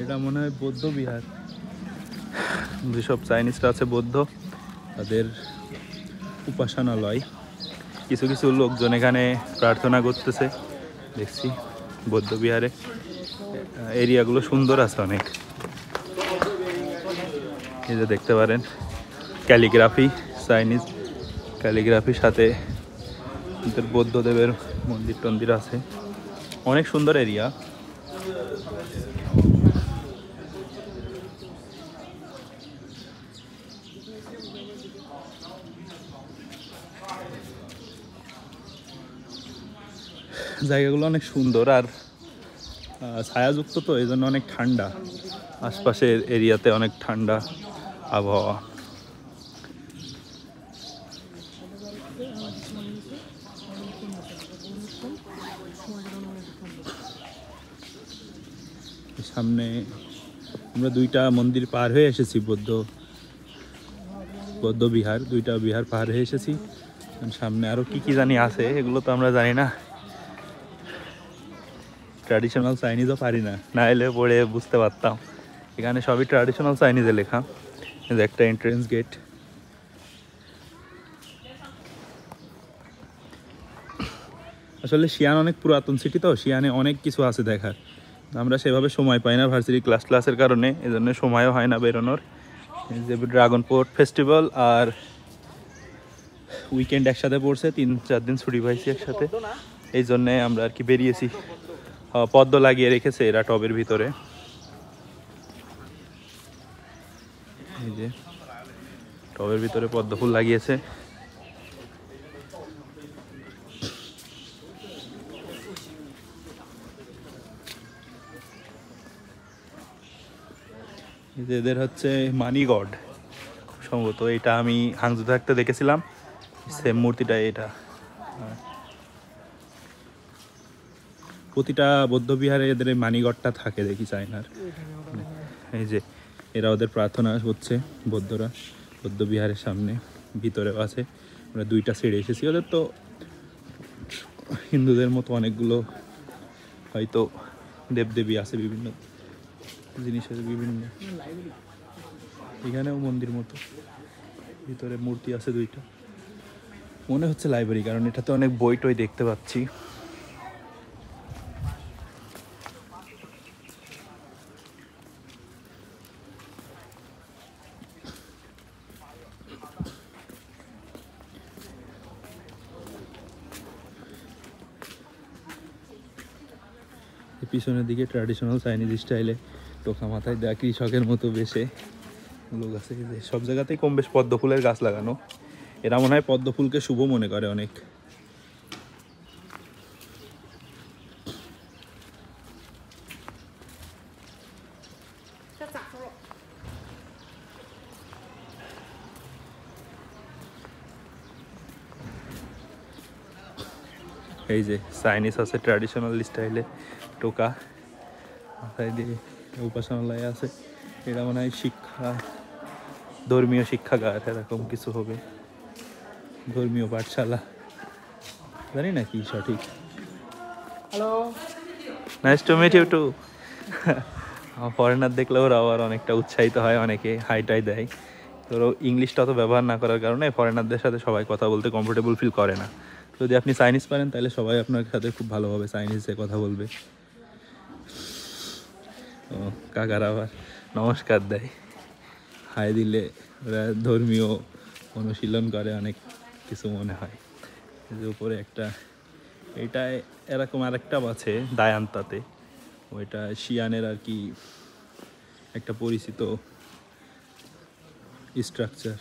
এটা মনে হয় বৌদ্ধ বিহার। যেসব চাইনিজরা আছে বৌদ্ধ, তাদের উপাসনালয়। কিছু কিছু লোকজন এখানে প্রার্থনা করতেছে দেখছি বৌদ্ধ বিহারে। এরিয়াগুলো সুন্দর আছে অনেক। এই যে দেখতে পারেন ক্যালিগ্রাফি, চাইনিজ ক্যালিগ্রাফির সাথে বৌদ্ধদেবের মন্দির টন্দির আছে। অনেক সুন্দর এরিয়া। জায়গাগুলো অনেক সুন্দর আর ছায়াযুক্ত, তো এই জন্য অনেক ঠান্ডা। আশপাশের এরিয়াতে অনেক ঠান্ডা আবহাওয়া। সামনে আমরা দুইটা মন্দির পার হয়ে এসেছি, বৌদ্ধ বিহার, দুইটা বিহার পার হয়ে এসেছি। সামনে আরো কি কি জানি আছে, এগুলো তো আমরা জানি না। ট্র্যাডিশনাল চাইনিজও পারি না, না এলে পড়ে বুঝতে পারতাম। এখানে সবই ট্র্যাডিশনাল চাইনিজে লেখা। এই যে একটা এন্ট্রেন্স গেট। আসলে শিয়ান অনেক পুরাতন সিটি, তো শিয়ানে অনেক কিছু আছে দেখার। আমরা সেভাবে সময় পাই না ভার্সিটি ক্লাসের কারণে, এজন্য সময়ও হয় না বেরোনোর। যে ড্রাগন পোর্ট ফেস্টিভ্যাল আর উইকেন্ড একসাথে পড়ছে, 3-4 দিন ছুটি পাইছি একসাথে, এই জন্যে আমরা আর কি বেরিয়েছি। পদ্ম লাগিয়ে রেখেছে এরা টবের ভিতরে। এই যে টবের ভিতরে পদ্ম ফুল লাগিয়েছে। এদের হচ্ছে মানি গড সম্ভবত, এটা আমি হাংজু থাকতে দেখেছিলাম, সেম মূর্তিটা এটা। প্রতিটা বৌদ্ধ বিহারে এদের মানি গডটা থাকে দেখি চায়নার। এই যে এরা ওদের প্রার্থনা হচ্ছে বৌদ্ধরা বৌদ্ধ বিহারের সামনে, ভিতরেও আছে। আমরা দুইটা ছেড়ে এসেছি। ওদের তো হিন্দুদের মতো অনেকগুলো হয়তো দেবদেবী আছে, বিভিন্ন জিনিসের বিভিন্ন। এখানেও মন্দির মতো, ভিতরে মূর্তি আছে দুইটা। মনে হচ্ছে লাইব্রেরি, কারণ এটাতে অনেক বই টই দেখতে পাচ্ছি। পিছনের দিকে ট্র্যাডিশনাল চাইনিজ স্টাইলে টোকা মাথায় দেওয়া কৃষকের মতো বেশে লোক আছে। সব জায়গাতেই কম বেশ পদ্ম ফুলের গাছ লাগানো। এরা মনে হয় পদ্ম ফুলকে শুভ মনে করে অনেক। এই যে চাইনিজ আছে ট্র্যাডিশনাল স্টাইলে টোকা মাথায় দিয়ে, উপাসনালয় আছে। এটা মনে হয় ধর্মীয় শিক্ষাগার এরকম কিছু হবে, ধর্মীয় পাঠশালা, জানি না কি সঠিক। Hello, nice to meet you too. Foreigner দেখলে ওরা আবার অনেকটা উৎসাহিত হয়, অনেকে হাইটাই দেয়। তো ইংলিশটা তো ব্যবহার না করার কারণে ফরেনারদের সাথে সবাই কথা বলতে কমফোর্টেবল ফিল করে না। যদি আপনি চাইনিজ পারেন তাহলে সবাই আপনার সাথে খুব ভালোভাবে চাইনিজে কথা বলবে। ও কাকার আবার নমস্কার দেয়, হাই দিলে ওরা ধর্মীয় অনুশীলন করে অনেক কিছু মনে হয়। যে উপরে একটা, এটায় এরকম আরেকটা আছে দায়ান্তাতে, ওইটা শিয়ানের আর কি একটা পরিচিত স্ট্রাকচার।